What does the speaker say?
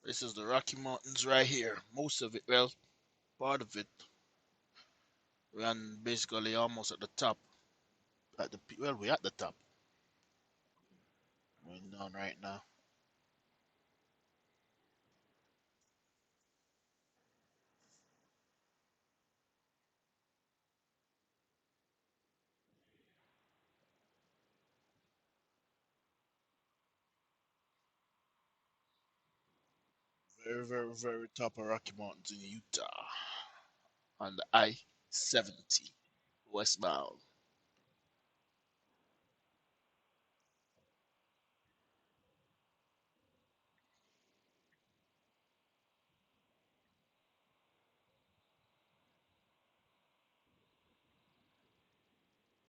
This is the Rocky Mountains right here. Most of it, well, part of it, we're basically almost at the top. We're at the top. Going down right now. Very, very, very top of Rocky Mountains in Utah on the I-70 westbound.